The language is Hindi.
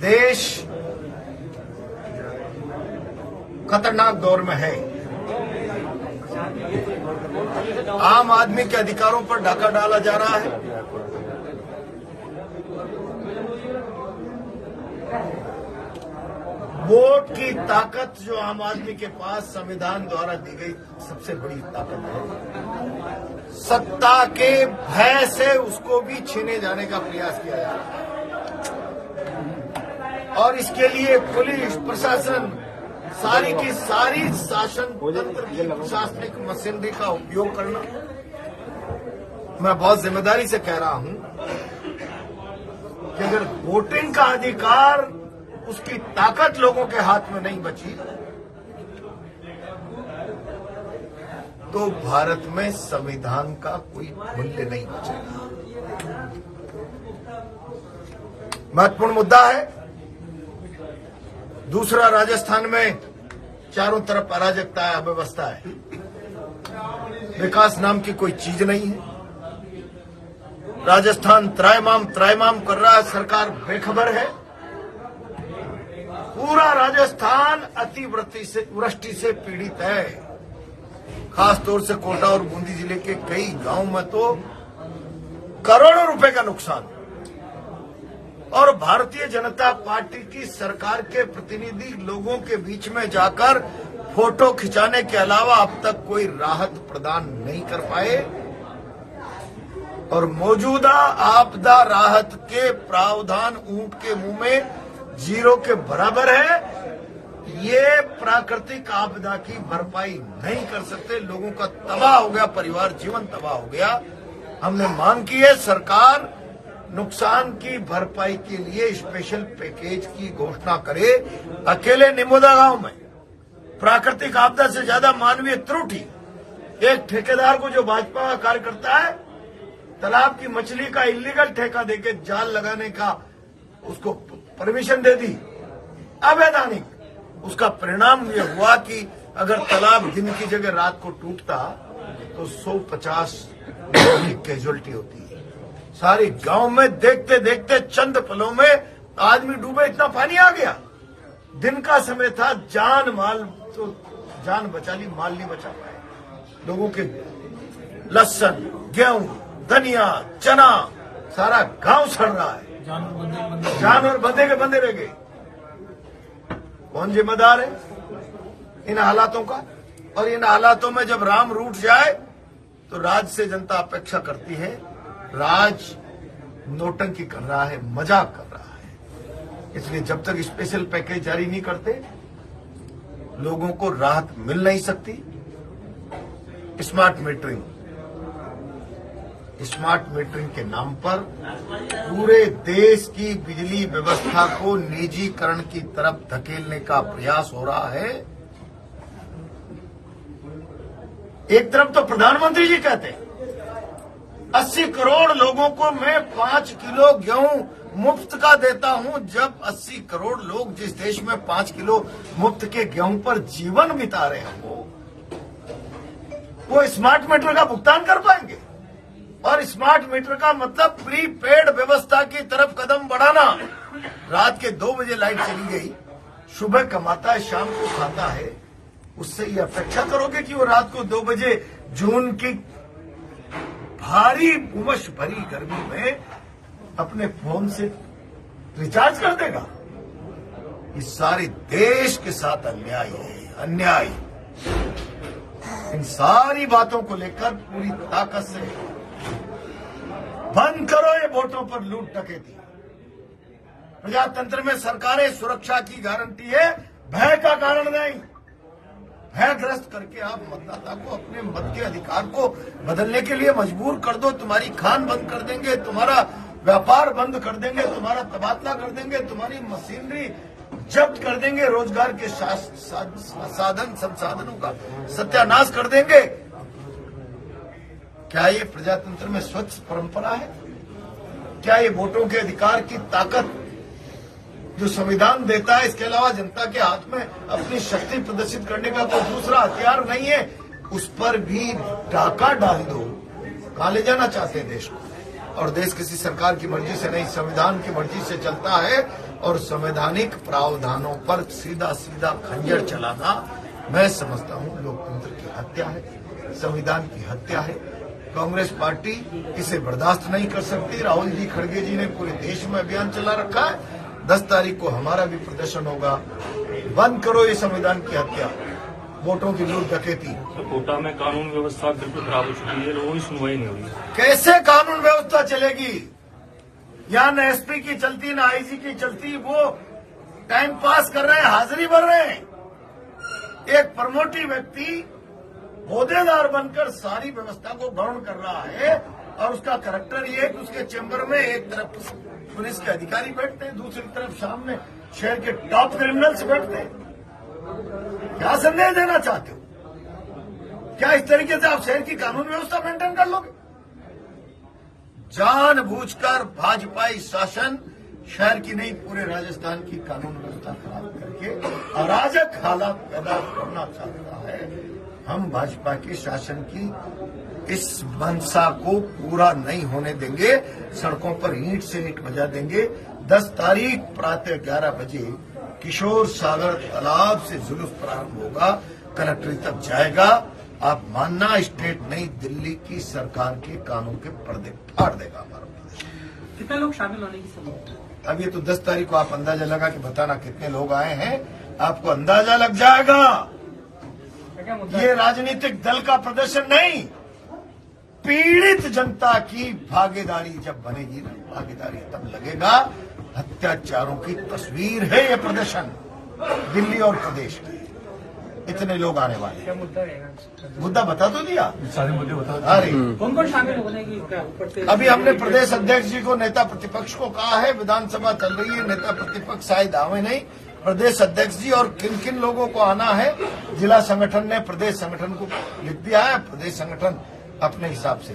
देश खतरनाक दौर में है। आम आदमी के अधिकारों पर डाका डाला जा रहा है। वोट की ताकत जो आम आदमी के पास संविधान द्वारा दी गई सबसे बड़ी ताकत है। सत्ता के भय से उसको भी छीने जाने का प्रयास किया जा रहा है और इसके लिए पुलिस प्रशासन सारी की सारी शासन तंत्र की प्रशासनिक मशीनरी का उपयोग करना। मैं बहुत जिम्मेदारी से कह रहा हूं कि अगर वोटिंग का अधिकार उसकी ताकत लोगों के हाथ में नहीं बची तो भारत में संविधान का कोई मूल्य नहीं बचेगा। महत्वपूर्ण मुद्दा है। दूसरा, राजस्थान में चारों तरफ अराजकता है, अव्यवस्था है, विकास नाम की कोई चीज नहीं है। राजस्थान त्रायमाम कर रहा है, सरकार बेखबर है। पूरा राजस्थान अतिवृष्टि से पीड़ित है। खास तौर से कोटा और बूंदी जिले के कई गांवों में तो करोड़ों रुपए का नुकसान। और भारतीय जनता पार्टी की सरकार के प्रतिनिधि लोगों के बीच में जाकर फोटो खिंचाने के अलावा अब तक कोई राहत प्रदान नहीं कर पाए और मौजूदा आपदा राहत के प्रावधान ऊंट के मुंह में जीरो के बराबर है। ये प्राकृतिक आपदा की भरपाई नहीं कर सकते। लोगों का तबाह हो गया, परिवार जीवन तबाह हो गया। हमने मांग की है सरकार नुकसान की भरपाई के लिए स्पेशल पैकेज की घोषणा करे। अकेले निमोदा गांव में प्राकृतिक आपदा से ज्यादा मानवीय त्रुटि एक ठेकेदार को जो भाजपा का कार्यकर्ता है तालाब की मछली का इलीगल ठेका देके जाल लगाने का उसको परमिशन दे दी अवैधानिक। उसका परिणाम यह हुआ कि अगर तालाब दिन की जगह रात को टूटता तो 150 लोगों की कैजुअलिटी होती है। सारी गांव में देखते देखते चंद पलों में आदमी डूबे, इतना पानी आ गया। दिन का समय था, जान माल तो जान बचा ली, माल नहीं बचा पाए। लोगों के लहसुन, गेहूं, धनिया, चना सारा गांव सड़ रहा है। जानवर बंधे के बंधे रह गए। कौन जिम्मेदार है इन हालातों का? और इन हालातों में जब राम रूठ जाए तो राज से जनता अपेक्षा करती है। राज नोटंकी कर रहा है, मजाक कर रहा है। इसलिए जब तक स्पेशल पैकेज जारी नहीं करते लोगों को राहत मिल नहीं सकती। स्मार्ट मीटरिंग के नाम पर पूरे देश की बिजली व्यवस्था को निजीकरण की तरफ धकेलने का प्रयास हो रहा है। एक तरफ तो प्रधानमंत्री जी कहते हैं 80 करोड़ लोगों को मैं 5 किलो गेहूं मुफ्त का देता हूं। जब 80 करोड़ लोग जिस देश में 5 किलो मुफ्त के गेहूं पर जीवन बिता रहे हैं वो स्मार्ट मीटर का भुगतान कर पाएंगे? और स्मार्ट मीटर का मतलब प्रीपेड व्यवस्था की तरफ कदम बढ़ाना। रात के 2 बजे लाइट चली गई, सुबह कमाता है, शाम को खाता है, उससे ये अपेक्षा करोगे कि वो रात को 2 बजे जून की भारी उमस भरी गर्मी में अपने फोन से रिचार्ज कर देगा? इस सारे देश के साथ अन्याय है, अन्याय। इन सारी बातों को लेकर पूरी ताकत से बंद करो ये वोटों पर लूट डकैती। प्रजातंत्र में सरकारें सुरक्षा की गारंटी है, भय का कारण नहीं। भयग्रस्त करके आप मतदाता को अपने मत के अधिकार को बदलने के लिए मजबूर कर दो। तुम्हारी खान बंद कर देंगे, तुम्हारा व्यापार बंद कर देंगे, तुम्हारा तबादला कर देंगे, तुम्हारी मशीनरी जब्त कर देंगे, रोजगार के संसाधनों का सत्यानाश कर देंगे। क्या ये प्रजातंत्र में स्वच्छ परंपरा है? क्या ये वोटों के अधिकार की ताकत जो संविधान देता है, इसके अलावा जनता के हाथ में अपनी शक्ति प्रदर्शित करने का कोई दूसरा हथियार नहीं है? उस पर भी डाका डाल दो। कहां ले जाना चाहते हैं देश को? और देश किसी सरकार की मर्जी से नहीं, संविधान की मर्जी से चलता है। और संवैधानिक प्रावधानों पर सीधा सीधा खंजर चलाना मैं समझता हूं लोकतंत्र की हत्या है, संविधान की हत्या है। कांग्रेस पार्टी इसे बर्दाश्त नहीं कर सकती। राहुल जी खड़गे जी ने पूरे देश में अभियान चला रखा है। 10 तारीख को हमारा भी प्रदर्शन होगा। बंद करो ये संविधान की हत्या, वोटों की लूट डकैती। तो कोटा में कानून व्यवस्था बिल्कुल खराब हो चुकी है, लोगों की सुनवाई नहीं हो रही। कैसे कानून व्यवस्था चलेगी? यहाँ न एसपी की चलती, न आईजी की चलती। वो टाइम पास कर रहे हैं, हाजिरी भर रहे हैं। एक प्रमोटी व्यक्ति ओहदेदार बनकर सारी व्यवस्था को गौण कर रहा है और उसका करैक्टर ये है कि उसके चेंबर में एक तरफ पुलिस के अधिकारी बैठते हैं, दूसरी तरफ सामने शहर के टॉप क्रिमिनल्स बैठते हैं। क्या संदेश देना चाहते हो? क्या इस तरीके से आप शहर की कानून व्यवस्था मेंटेन कर लोगे? जानबूझकर भाजपाई शासन शहर की नहीं पूरे राजस्थान की कानून व्यवस्था खराब करके अराजक हालात पैदा करना चाहता है। हम भाजपा के शासन की इस मंशा को पूरा नहीं होने देंगे। सड़कों पर ईंट से ईंट बजा देंगे। 10 तारीख प्रातः 11 बजे किशोर सागर तालाब से जुलूस प्रारंभ होगा, कलेक्ट्रेट तक जाएगा। आप मानना, स्टेट नहीं दिल्ली की सरकार के कानून के पर्दे फाड़ देगा हमारा प्रदेश। कितने लोग शामिल होने की संभावना? अब ये तो 10 तारीख को आप अंदाजा लगा के बताना कितने लोग आए हैं, आपको अंदाजा लग जाएगा। ये राजनीतिक दल का प्रदर्शन नहीं, पीड़ित जनता की भागीदारी जब बनेगी ना, भागीदारी तब लगेगा। अत्याचारों की तस्वीर है ये प्रदर्शन दिल्ली और प्रदेश की। इतने लोग आने वाले हैं। क्या मुद्दा रहेगा? मुद्दा बता तो दिया, सारे मुद्दे बता। अरे कौन कौन शामिल होने की? अभी हमने प्रदेश अध्यक्ष जी को, नेता प्रतिपक्ष को कहा है। विधानसभा चल रही है, नेता प्रतिपक्ष शायद आवे नहीं। प्रदेश अध्यक्ष जी और किन किन लोगों को आना है, जिला संगठन ने प्रदेश संगठन को लिख दिया है। प्रदेश संगठन अपने हिसाब से